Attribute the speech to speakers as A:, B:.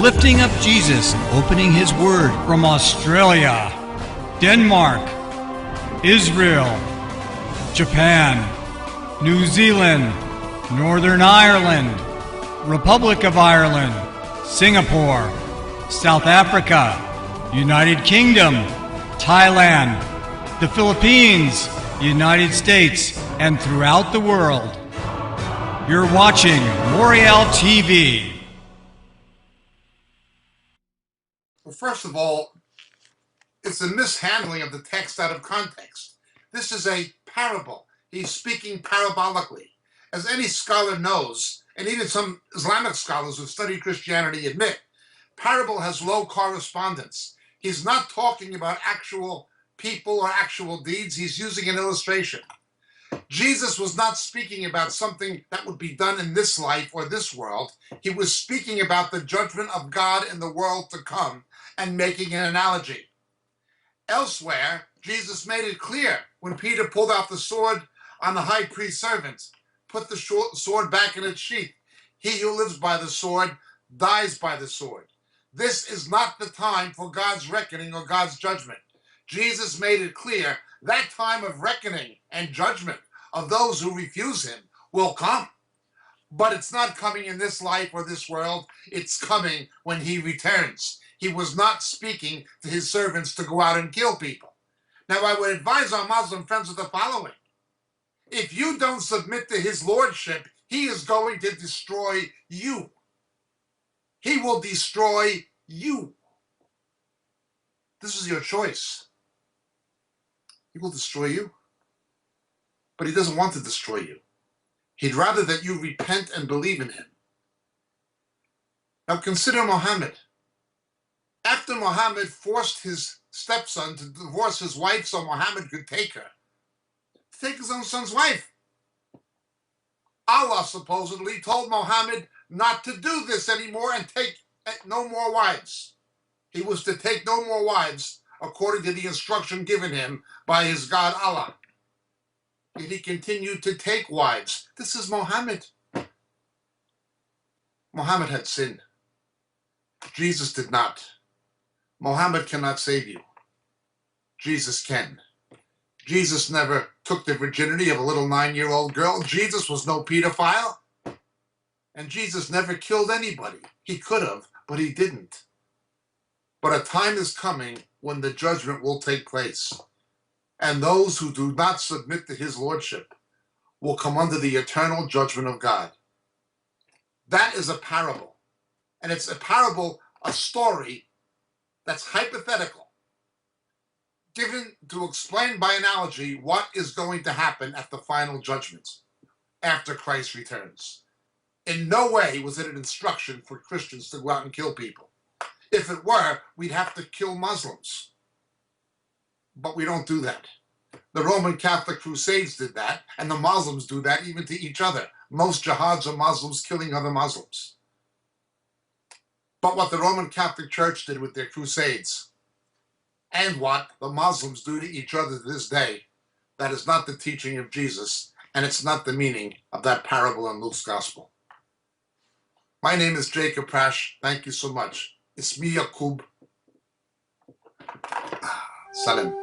A: lifting up Jesus and opening His Word from Australia, Denmark, Israel, Japan, New Zealand, Northern Ireland, Republic of Ireland, Singapore, South Africa, United Kingdom, Thailand, the Philippines, United States, and throughout the world. You're watching Moriel TV.
B: Well, first of all, it's a mishandling of the text out of context. This is a parable. He's speaking parabolically. As any scholar knows, and even some Islamic scholars who study Christianity admit, parable has low correspondence. He's not talking about actual people or actual deeds. He's using an illustration. Jesus was not speaking about something that would be done in this life or this world. He was speaking about the judgment of God in the world to come and making an analogy. Elsewhere, Jesus made it clear when Peter pulled out the sword on the high priest's servant, put the sword back in its sheath. He who lives by the sword dies by the sword. This is not the time for God's reckoning or God's judgment. Jesus made it clear that time of reckoning and judgment of those who refuse him will come. But it's not coming in this life or this world. It's coming when he returns. He was not speaking to his servants to go out and kill people. Now, I would advise our Muslim friends with the following. If you don't submit to his lordship, he is going to destroy you. He will destroy you. This is your choice. He will destroy you. But he doesn't want to destroy you. He'd rather that you repent and believe in him. Now consider Muhammad. After Muhammad forced his stepson to divorce his wife so Muhammad could take her, take his own son's wife. Allah supposedly told Muhammad not to do this anymore and take no more wives. He was to take no more wives according to the instruction given him by his God Allah. Yet he continued to take wives. This is Muhammad. Muhammad had sinned. Jesus did not. Muhammad cannot save you. Jesus can. Jesus never took the virginity of a little 9-year-old girl. Jesus was no pedophile. And Jesus never killed anybody. He could have, but he didn't. But a time is coming when the judgment will take place. And those who do not submit to his lordship will come under the eternal judgment of God. That is a parable. And it's a parable, a story that's hypothetical, given to explain by analogy what is going to happen at the final judgment after Christ returns. In no way was it an instruction for Christians to go out and kill people. If it were, we'd have to kill Muslims. But we don't do that. The Roman Catholic Crusades did that, and the Muslims do that even to each other. Most jihads are Muslims killing other Muslims. But what the Roman Catholic Church did with their crusades, and what the Muslims do to each other to this day, that is not the teaching of Jesus, and it's not the meaning of that parable in Luke's Gospel. My name is Jacob Prasch. Thank you so much. Ismi Yakub. Salam.